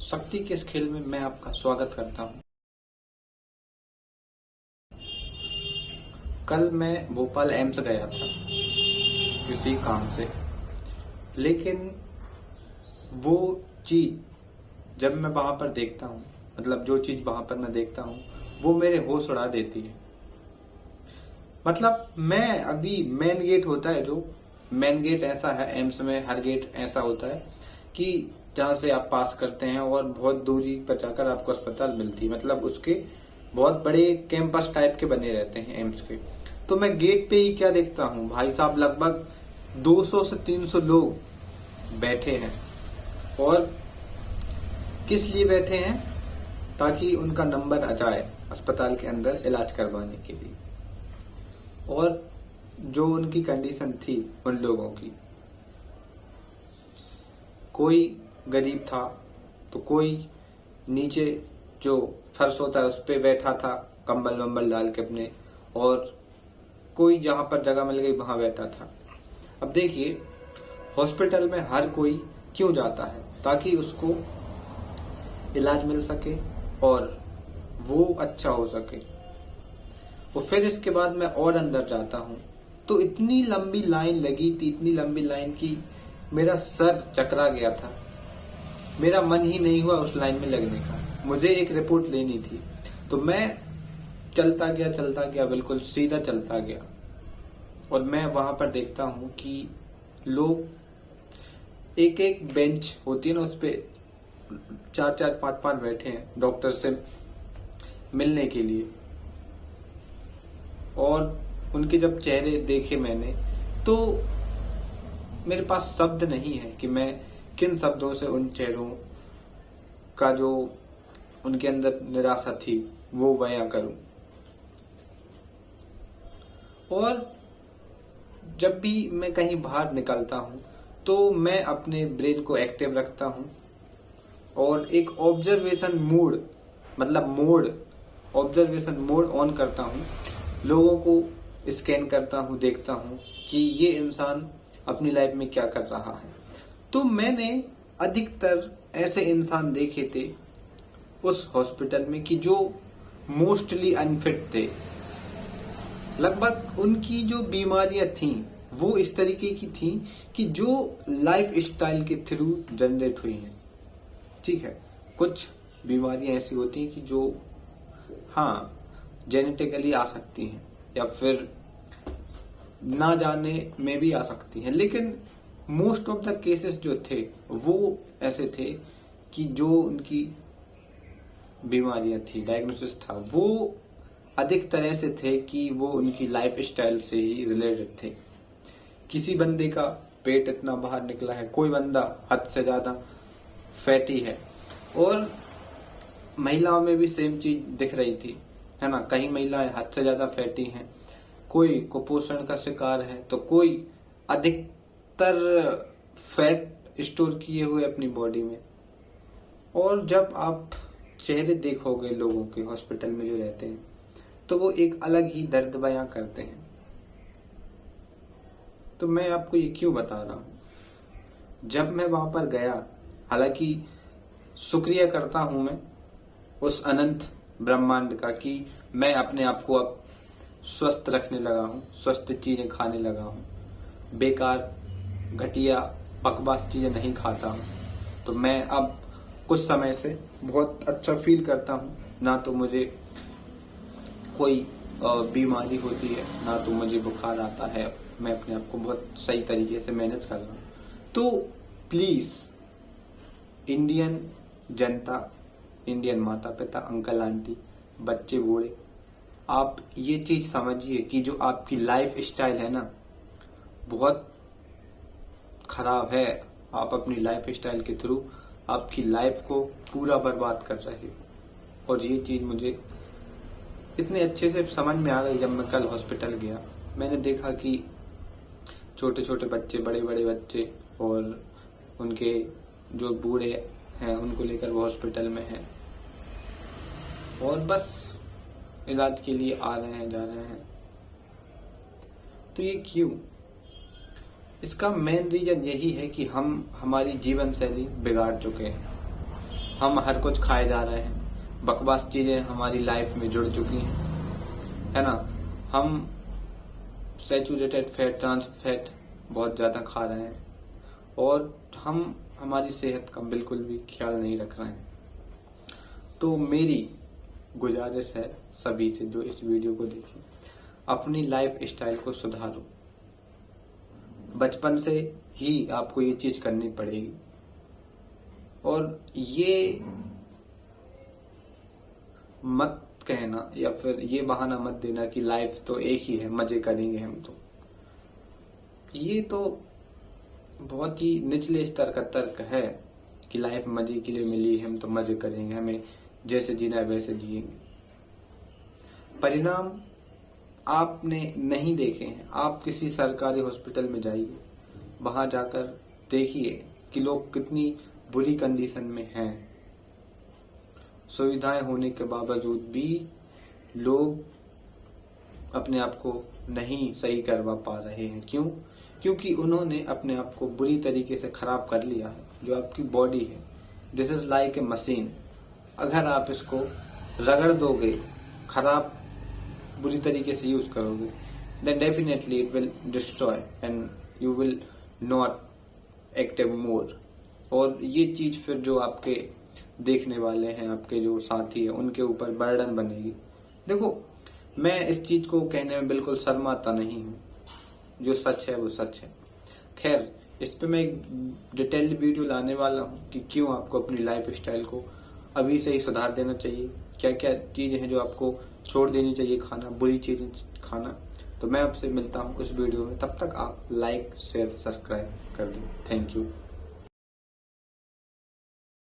शक्ति के इस खेल में मैं आपका स्वागत करता हूं। कल मैं भोपाल एम्स गया था किसी काम से, लेकिन वो चीज जब मैं वहां पर देखता हूं, मतलब जो चीज वहां पर मैं देखता हूं, वो मेरे होश उड़ा देती है। मतलब मैं अभी मेन गेट होता है, जो मेन गेट ऐसा है एम्स में, हर गेट ऐसा होता है कि जहां से आप पास करते हैं और बहुत दूरी पर जाकर आपको अस्पताल मिलती है। मतलब उसके बहुत बड़े कैंपस टाइप के बने रहते हैं एम्स के। तो मैं गेट पे ही क्या देखता हूँ भाई साहब, लगभग 200 से 300 लोग बैठे हैं। और किस लिए बैठे हैं? ताकि उनका नंबर आ जाए अस्पताल के अंदर इलाज करवाने के लिए। और जो उनकी कंडीशन थी उन लोगों की, कोई गरीब था तो कोई नीचे जो फर्श होता है उस पे बैठा था कंबल वंबल डाल के अपने, और कोई जहां पर जगह मिल गई वहां बैठा था। अब देखिए, हॉस्पिटल में हर कोई क्यों जाता है? ताकि उसको इलाज मिल सके और वो अच्छा हो सके। और फिर इसके बाद मैं और अंदर जाता हूँ तो इतनी लंबी लाइन लगी थी, इतनी लंबी लाइन की मेरा सर चकरा गया था। मेरा मन ही नहीं हुआ उस लाइन में लगने का। मुझे एक रिपोर्ट लेनी थी तो मैं चलता गया, बिल्कुल सीधा चलता गया। और मैं वहां पर देखता हूँ कि लोग एक एक बेंच होती है ना, उस पे 4-4, 5-5 बैठे हैं डॉक्टर से मिलने के लिए। और उनके जब चेहरे देखे मैंने, तो मेरे पास शब्द नहीं है कि मैं किन शब्दों से उन चेहरों का जो उनके अंदर निराशा थी वो बयां करूं। और जब भी मैं कहीं बाहर निकलता हूं तो मैं अपने ब्रेन को एक्टिव रखता हूं और एक ऑब्जर्वेशन मोड, मतलब ऑब्जर्वेशन मोड ऑन करता हूं। लोगों को स्कैन करता हूं, देखता हूं कि ये इंसान अपनी लाइफ में क्या कर रहा है। तो मैंने अधिकतर ऐसे इंसान देखे थे उस हॉस्पिटल में कि जो मोस्टली अनफिट थे। लगभग उनकी जो बीमारियां थीं वो इस तरीके की थीं कि जो लाइफ स्टाइल के थ्रू जनरेट हुई हैं। ठीक है, कुछ बीमारियां ऐसी होती हैं कि जो हाँ जेनेटिकली आ सकती हैं या फिर ना जाने में भी आ सकती हैं, लेकिन मोस्ट ऑफ द केसेस जो थे वो ऐसे थे कि जो उनकी बीमारियां थी, डायग्नोसिस था, वो अधिक तरह से थे कि वो उनकी लाइफ स्टाइल से ही रिलेटेड थे। किसी बंदे का पेट इतना बाहर निकला है, कोई बंदा हद से ज्यादा फैटी है। और महिलाओं में भी सेम चीज दिख रही थी, है ना। कहीं महिलाएं हद से ज्यादा फैटी हैं, कोई कुपोषण का शिकार है, तो कोई अधिकतर फैट स्टोर किए हुए अपनी बॉडी में। और जब आप चेहरे देखोगे लोगों के हॉस्पिटल में जो रहते हैं, तो वो एक अलग ही दर्द बयां करते हैं। तो मैं आपको ये क्यों बता रहा हूं? जब मैं वहां पर गया, हालांकि शुक्रिया करता हूं मैं उस अनंत ब्रह्मांड का कि मैं अपने आप को अब स्वस्थ रखने लगा हूं, स्वस्थ चीजें खाने लगा हूं, बेकार घटिया बकवास चीजें नहीं खाता हूं। तो मैं अब कुछ समय से बहुत अच्छा फील करता हूं। ना तो मुझे कोई बीमारी होती है, ना तो मुझे बुखार आता है। मैं अपने आप को बहुत सही तरीके से मैनेज कर रहा हूं। तो प्लीज इंडियन जनता, इंडियन माता पिता, अंकल आंटी, बच्चे बूढ़े, आप ये चीज समझिए कि जो आपकी लाइफ स्टाइल है ना, बहुत खराब है। आप अपनी लाइफ स्टाइल के थ्रू आपकी लाइफ को पूरा बर्बाद कर रहे हो। और ये चीज मुझे इतने अच्छे से समझ में आ गई जब मैं कल हॉस्पिटल गया। मैंने देखा कि छोटे छोटे बच्चे, बड़े बड़े बच्चे और उनके जो बूढ़े हैं उनको लेकर वो हॉस्पिटल में हैं और बस इलाज के लिए आ रहे हैं, जा रहे हैं। तो ये क्यों? इसका मेन रीजन यही है कि हम हमारी जीवन शैली बिगाड़ चुके हैं। हम हर कुछ खाए जा रहे हैं, बकवास चीजें हमारी लाइफ में जुड़ चुकी हैं, है ना। हम सैचुरेटेड फैट, ट्रांस फैट बहुत ज्यादा खा रहे हैं और हम हमारी सेहत का बिल्कुल भी ख्याल नहीं रख रहे हैं। तो मेरी गुजारिश है सभी से जो इस वीडियो को देखें, अपनी लाइफ स्टाइल को सुधारो। बचपन से ही आपको ये चीज करनी पड़ेगी और ये मत कहना या फिर ये बहाना मत देना कि लाइफ तो एक ही है, मजे करेंगे हम। तो ये तो बहुत ही निचले स्तर का तर्क है कि लाइफ मजे के लिए मिली, हम तो मजे करेंगे, हमें जैसे जीना है वैसे जिएंगे। परिणाम आपने नहीं देखे हैं। आप किसी सरकारी हॉस्पिटल में जाइए, वहां जाकर देखिए कि लोग कितनी बुरी कंडीशन में हैं। सुविधाएं होने के बावजूद भी लोग अपने आप को नहीं सही करवा पा रहे हैं। क्यों? क्योंकि उन्होंने अपने आप को बुरी तरीके से खराब कर लिया है। जो आपकी बॉडी है, this is like a machine. अगर आप इसको रगड़ दोगे, खराब बुरी तरीके से यूज करोगे, then definitely it will destroy and you will not active more। और ये चीज फिर जो आपके देखने वाले हैं, आपके जो साथी है, उनके ऊपर बर्डन बनेगी। देखो, मैं इस चीज को कहने में बिल्कुल शर्माता नहीं हूँ, जो सच है वो सच है। खैर, इस पे मैं एक डिटेल्ड वीडियो लाने वाला हूँ कि क्यों आपको अपनी लाइफ स्टाइल को अभी से ही सुधार देना चाहिए, क्या क्या चीजें हैं जो आपको छोड़ देनी चाहिए खाना, बुरी चीजें खाना। तो मैं आपसे मिलता हूँ उस वीडियो में, तब तक आप लाइक शेयर सब्सक्राइब कर दें। Thank you.